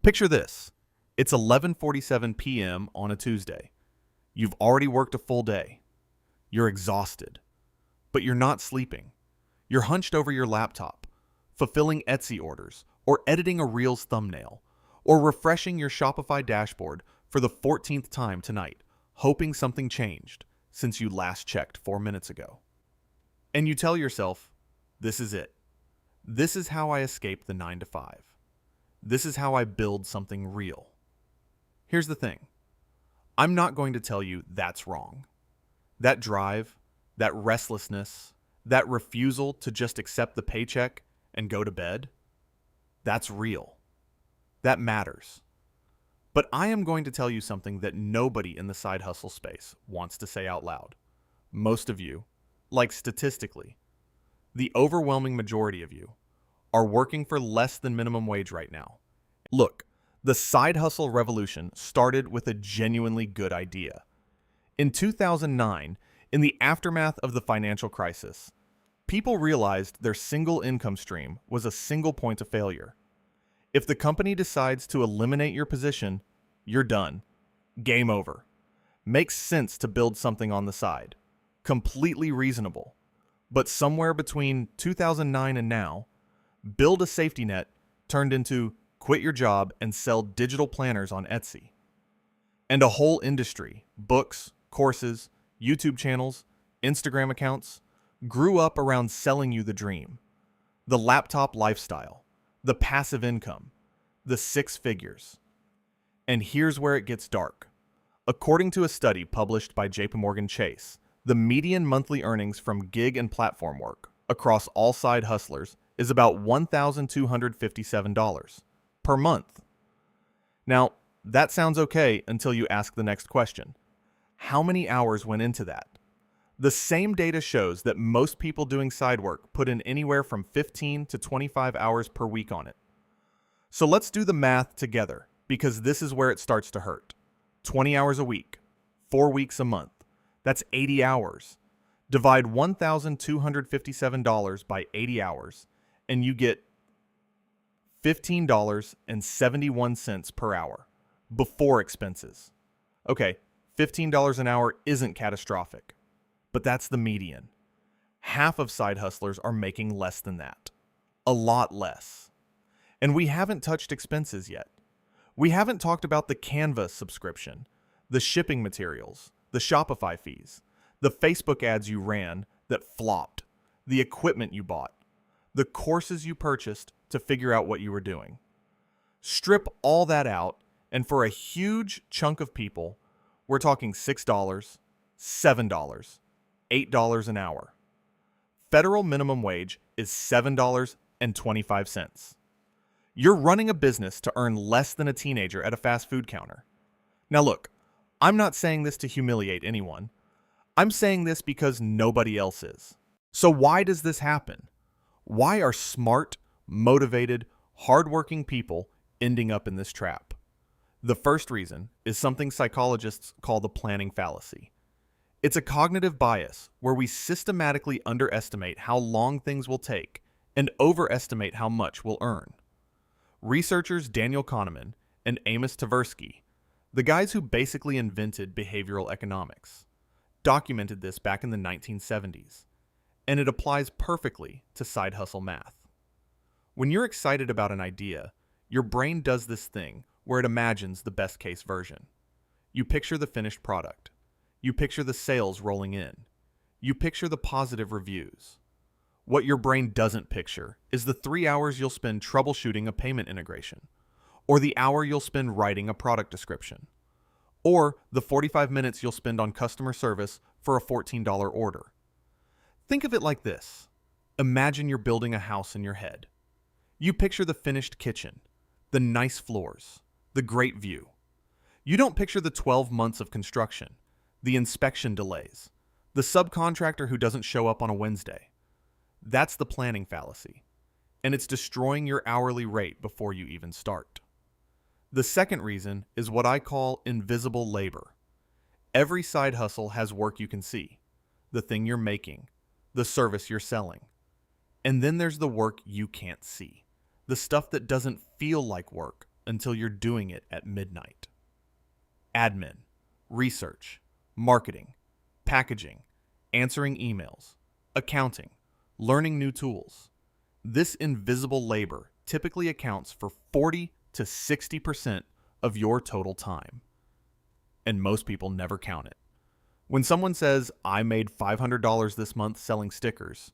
Picture this. It's 11:47 p.m. on a Tuesday. You've already worked a full day. You're exhausted. But you're not sleeping. You're hunched over your laptop, fulfilling Etsy orders, or editing a Reels thumbnail, or refreshing your Shopify dashboard for the 14th time tonight, hoping something changed since you last checked 4 minutes ago. And you tell yourself, this is it. This is how I escape the 9 to 5. This is how I build something real. Here's the thing. I'm not going to tell you that's wrong. That drive, that restlessness, that refusal to just accept the paycheck and go to bed, that's real. That matters. But I am going to tell you something that nobody in the side hustle space wants to say out loud. Most of you, like statistically, the overwhelming majority of you, are working for less than minimum wage right now. Look, the side hustle revolution started with a genuinely good idea. In 2009, in the aftermath of the financial crisis, people realized their single income stream was a single point of failure. If the company decides to eliminate your position, you're done. Game over. Makes sense to build something on the side. Completely reasonable. But somewhere between 2009 and now, build a safety net turned into quit your job and sell digital planners on Etsy. And a whole industry, books, courses, YouTube channels, Instagram accounts, grew up around selling you the dream. The laptop lifestyle, the passive income, the 6 figures. And here's where it gets dark. According to a study published by JPMorgan Chase, the median monthly earnings from gig and platform work across all side hustlers is about $1,257 per month. Now, that sounds okay until you ask the next question. How many hours went into that? The same data shows that most people doing side work put in anywhere from 15 to 25 hours per week on it. So let's do the math together, because this is where it starts to hurt. 20 hours a week, 4 weeks a month. That's 80 hours. Divide $1,257 by 80 hours, and you get $15.71 per hour before expenses. Okay, $15 an hour isn't catastrophic, but that's the median. Half of side hustlers are making less than that. A lot less. And we haven't touched expenses yet. We haven't talked about the Canva subscription, the shipping materials, the Shopify fees, the Facebook ads you ran that flopped, the equipment you bought, the courses you purchased to figure out what you were doing. Strip all that out, and for a huge chunk of people, we're talking $6, $7, $8 an hour. Federal minimum wage is $7.25. You're running a business to earn less than a teenager at a fast food counter. Now look, I'm not saying this to humiliate anyone. I'm saying this because nobody else is. So why does this happen? Why are smart, motivated, hardworking people ending up in this trap? The first reason is something psychologists call the planning fallacy. It's a cognitive bias where we systematically underestimate how long things will take and overestimate how much we'll earn. Researchers Daniel Kahneman and Amos Tversky, the guys who basically invented behavioral economics, documented this back in the 1970s, and it applies perfectly to side hustle math. When you're excited about an idea, your brain does this thing where it imagines the best case version. You picture the finished product. You picture the sales rolling in. You picture the positive reviews. What your brain doesn't picture is the 3 hours you'll spend troubleshooting a payment integration, or the hour you'll spend writing a product description, or the 45 minutes you'll spend on customer service for a $14 order. Think of it like this. Imagine you're building a house in your head. You picture the finished kitchen, the nice floors, the great view. You don't picture the 12 months of construction, the inspection delays, the subcontractor who doesn't show up on a Wednesday. That's the planning fallacy, and it's destroying your hourly rate before you even start. The second reason is what I call invisible labor. Every side hustle has work you can see, the thing you're making, the service you're selling. And then there's the work you can't see, the stuff that doesn't feel like work, until you're doing it at midnight. Admin, research, marketing, packaging, answering emails, accounting, learning new tools. This invisible labor typically accounts for 40 to 60% of your total time. And most people never count it. When someone says, I made $500 this month selling stickers,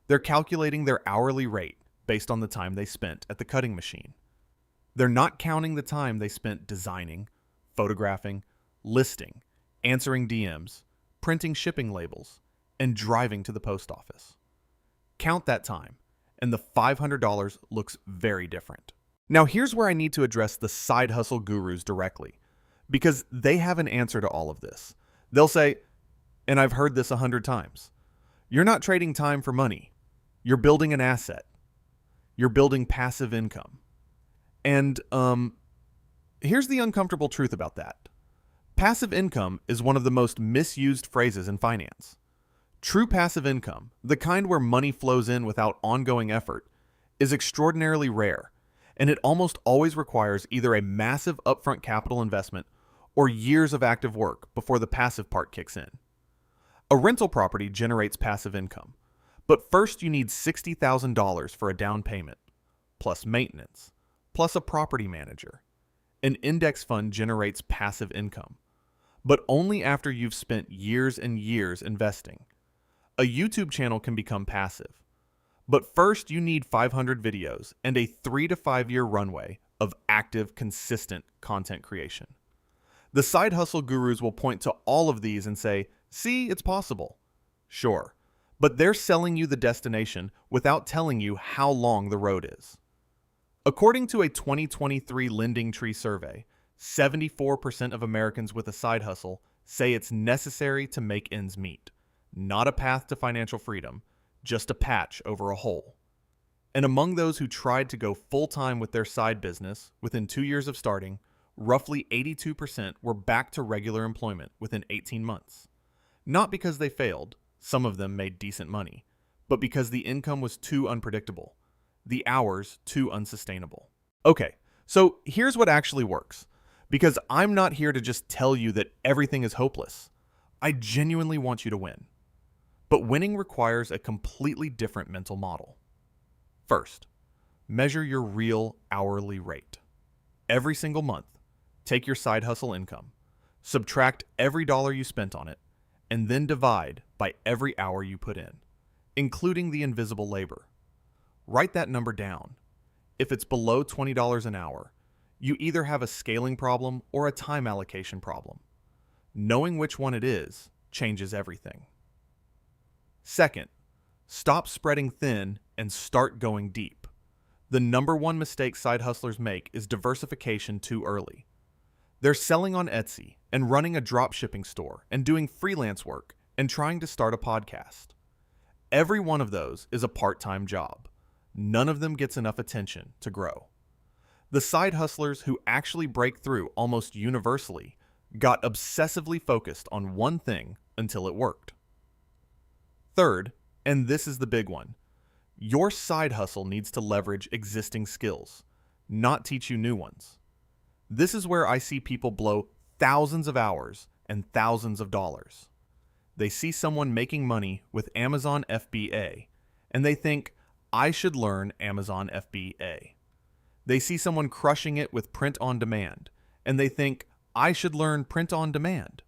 they're calculating their hourly rate based on the time they spent at the cutting machine. They're not counting the time they spent designing, photographing, listing, answering DMs, printing shipping labels, and driving to the post office. Count that time, and the $500 looks very different. Now here's where I need to address the side hustle gurus directly, because they have an answer to all of this. They'll say, and I've heard this 100 times, you're not trading time for money. You're building an asset. You're building passive income. And here's the uncomfortable truth about that. Passive income is one of the most misused phrases in finance. True passive income, the kind where money flows in without ongoing effort, is extraordinarily rare, and it almost always requires either a massive upfront capital investment or years of active work before the passive part kicks in. A rental property generates passive income, but first you need $60,000 for a down payment, plus maintenance, plus a property manager. An index fund generates passive income, but only after you've spent years and years investing. A YouTube channel can become passive, but first you need 500 videos and a 3 to 5 year runway of active, consistent content creation. The side hustle gurus will point to all of these and say, see, it's possible. Sure, but they're selling you the destination without telling you how long the road is. According to a 2023 Lending Tree survey, 74% of Americans with a side hustle say it's necessary to make ends meet, not a path to financial freedom, just a patch over a hole. And among those who tried to go full-time with their side business within 2 years of starting, roughly 82% were back to regular employment within 18 months. Not because they failed, some of them made decent money, but because the income was too unpredictable, the hours too unsustainable. Okay, so here's what actually works, because I'm not here to just tell you that everything is hopeless. I genuinely want you to win. But winning requires a completely different mental model. First, measure your real hourly rate. Every single month, take your side hustle income, subtract every dollar you spent on it, and then divide by every hour you put in, including the invisible labor. Write that number down. If it's below $20 an hour, you either have a scaling problem or a time allocation problem. Knowing which one it is changes everything. Second, stop spreading thin and start going deep. The number one mistake side hustlers make is diversification too early. They're selling on Etsy and running a dropshipping store and doing freelance work and trying to start a podcast. Every one of those is a part-time job. None of them gets enough attention to grow. The side hustlers who actually break through almost universally got obsessively focused on one thing until it worked. Third, and this is the big one, your side hustle needs to leverage existing skills, not teach you new ones. This is where I see people blow thousands of hours and thousands of dollars. They see someone making money with Amazon FBA, and they think, I should learn Amazon FBA. They see someone crushing it with print on demand, and they think, I should learn print on demand.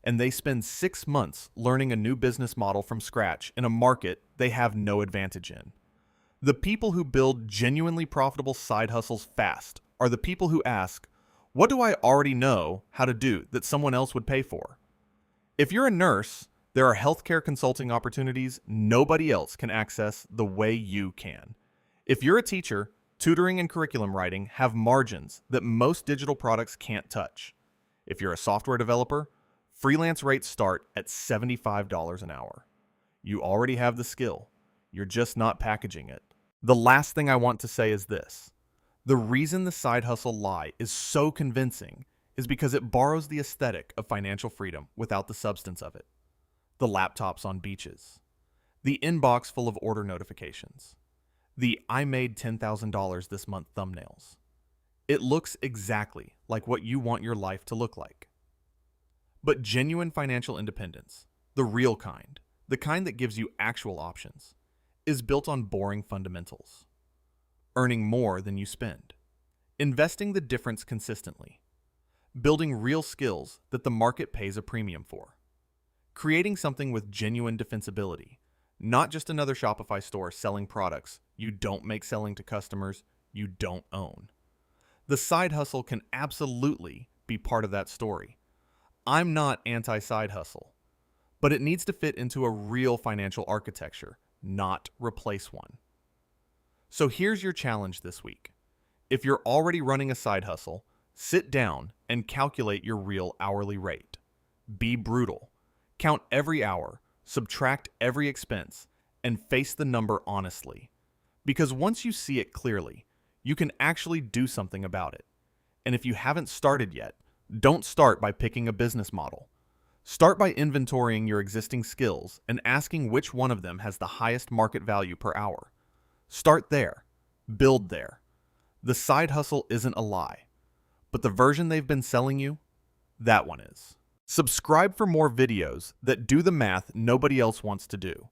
And they spend 6 months learning a new business model from scratch in a market they have no advantage in. The people who build genuinely profitable side hustles fast are the people who ask, what do I already know how to do that someone else would pay for? If you're a nurse, there are healthcare consulting opportunities nobody else can access the way you can. If you're a teacher, tutoring and curriculum writing have margins that most digital products can't touch. If you're a software developer, freelance rates start at $75 an hour. You already have the skill. You're just not packaging it. The last thing I want to say is this. The reason the side hustle lie is so convincing is because it borrows the aesthetic of financial freedom without the substance of it. The laptops on beaches. The inbox full of order notifications. The I made $10,000 this month thumbnails. It looks exactly like what you want your life to look like. But genuine financial independence, the real kind, the kind that gives you actual options, is built on boring fundamentals. Earning more than you spend, investing the difference consistently, building real skills that the market pays a premium for, creating something with genuine defensibility, not just another Shopify store selling products you don't make selling to customers you don't own. The side hustle can absolutely be part of that story. I'm not anti-side hustle, but it needs to fit into a real financial architecture, not replace one. So here's your challenge this week. If you're already running a side hustle, sit down and calculate your real hourly rate. Be brutal. Count every hour, subtract every expense, and face the number honestly. Because once you see it clearly, you can actually do something about it. And if you haven't started yet, don't start by picking a business model. Start by inventorying your existing skills and asking which one of them has the highest market value per hour. Start there. Build there. The side hustle isn't a lie, but the version they've been selling you, that one is. Subscribe for more videos that do the math nobody else wants to do.